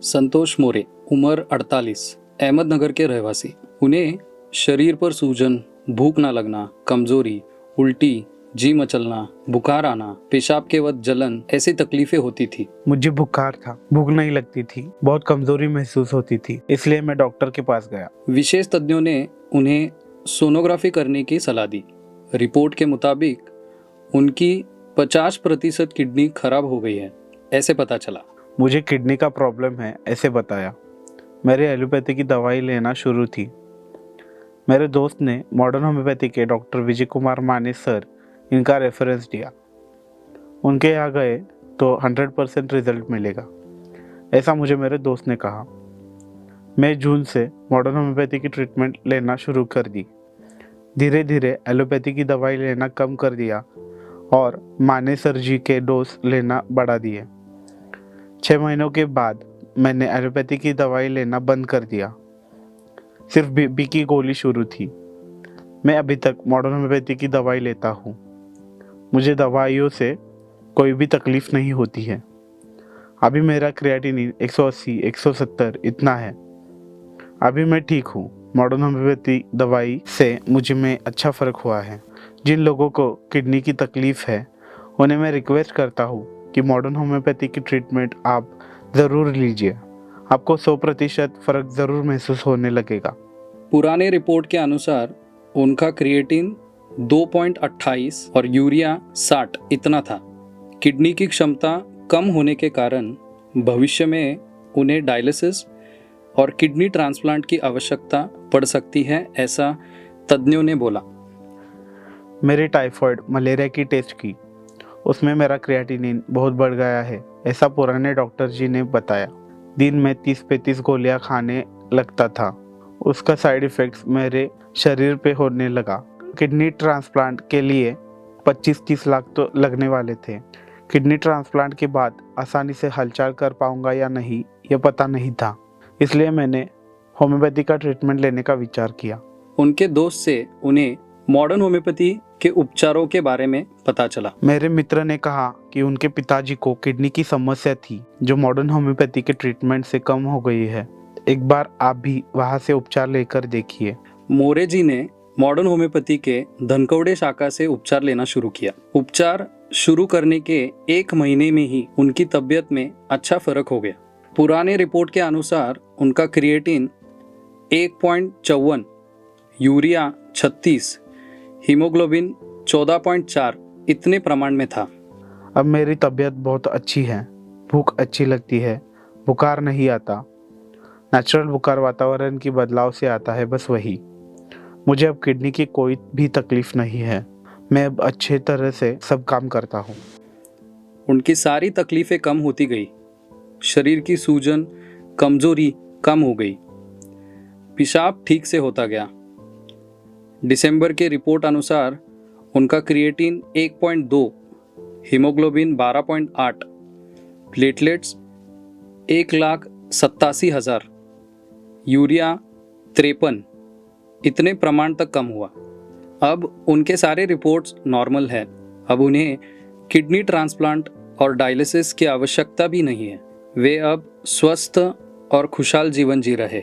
संतोष मोरे, उम्र 48, अहमदनगर के रहवासी। उन्हें शरीर पर सूजन, भूख ना लगना, कमजोरी, उल्टी, जी मचलना, बुखार आना, पेशाब के वक्त जलन, ऐसी तकलीफें होती थी। मुझे बुखार था, भूख नहीं लगती थी, बहुत कमजोरी महसूस होती थी, इसलिए मैं डॉक्टर के पास गया। विशेष तज्ञों ने उन्हें सोनोग्राफी करने की सलाह दी। रिपोर्ट के मुताबिक उनकी 50% किडनी खराब हो गई है, ऐसे पता चला। मुझे किडनी का प्रॉब्लम है, ऐसे बताया। मेरे एलोपैथी की दवाई लेना शुरू थी। मेरे दोस्त ने मॉडर्न होम्योपैथी के डॉक्टर विजय कुमार माने सर इनका रेफरेंस दिया। उनके यहाँ गए तो 100% रिजल्ट मिलेगा, ऐसा मुझे मेरे दोस्त ने कहा। मैं जून से मॉडर्न होम्योपैथी की ट्रीटमेंट लेना शुरू कर दी। धीरे धीरे एलोपैथी की दवाई लेना कम कर दिया और माने सर जी के डोज लेना बढ़ा दिए। 6 महीनों के बाद मैंने एलोपैथी की दवाई लेना बंद कर दिया। सिर्फ बीपी की गोली शुरू थी। मैं अभी तक मॉडर्न होम्योपैथी की दवाई लेता हूँ। मुझे दवाइयों से कोई भी तकलीफ नहीं होती है। अभी मेरा क्रिएटिनिन 180, 170 इतना है। अभी मैं ठीक हूँ। मॉडर्न होम्योपैथी दवाई से मुझ में अच्छा फ़र्क हुआ है। जिन लोगों को किडनी की तकलीफ़ है उन्हें मैं रिक्वेस्ट करता हूँ कि मॉडर्न होम्योपैथी की ट्रीटमेंट आप ज़रूर लीजिए। आपको 100% फ़र्क ज़रूर महसूस होने लगेगा। पुराने रिपोर्ट के अनुसार उनका क्रिएटिन 2.28 और यूरिया 60 इतना था। किडनी की क्षमता कम होने के कारण भविष्य में उन्हें डायलिसिस और किडनी ट्रांसप्लांट की आवश्यकता पड़ सकती है, ऐसा तज्ञों ने बोला। मेरे टाइफाइड मलेरिया की टेस्ट की, उसमें मेरा क्रिएटिनिन बहुत बढ़ गया है, ऐसा पुराने डॉक्टर जी ने बताया। दिन में 30-35 गोलियां खाने लगता था। उसका साइड इफ़ेक्ट्स मेरे शरीर पे होने लगा। किडनी ट्रांसप्लांट के लिए 25-30 लाख तो लगने वाले थे। किडनी ट्रांसप्लांट के बाद आसानी से हलचल कर पाऊंगा या नहीं ये पता नहीं था, इसलिए मैंने होम्योपैथी का ट्रीटमेंट लेने का विचार किया। उनके दोस्त से उन्हें मॉडर्न होम्योपैथी के उपचारों के बारे में पता चला। मेरे मित्र ने कहा कि उनके पिताजी को किडनी की समस्या थी, जो मॉडर्न होम्योपैथी के ट्रीटमेंट से कम हो गई है। एक बार आप भी वहां से उपचार लेकर देखिए। मोरे जी ने मॉडर्न होम्योपैथी के धनकवड़े शाखा से उपचार लेना शुरू किया। उपचार शुरू करने के 1 महीने में ही उनकी तबीयत में अच्छा फर्क हो गया। पुराने रिपोर्ट के अनुसार उनका क्रिएटिन 1.54, यूरिया 36, हीमोग्लोबिन 14.4 इतने प्रमाण में था। अब मेरी तबीयत बहुत अच्छी है, भूख अच्छी लगती है, बुखार नहीं आता। नेचुरल बुखार वातावरण की बदलाव से आता है, बस वही। मुझे अब किडनी की कोई भी तकलीफ नहीं है। मैं अब अच्छे तरह से सब काम करता हूँ। उनकी सारी तकलीफें कम होती गई। शरीर की सूजन, कमजोरी कम हो गई। पेशाब ठीक से होता गया। दिसंबर के रिपोर्ट अनुसार उनका क्रिएटिन 1.2, हीमोग्लोबिन 12.8, प्लेटलेट्स 1,87,000, यूरिया 53 इतने प्रमाण तक कम हुआ। अब उनके सारे रिपोर्ट्स नॉर्मल है। अब उन्हें किडनी ट्रांसप्लांट और डायलिसिस की आवश्यकता भी नहीं है। वे अब स्वस्थ और खुशहाल जीवन जी रहे हैं।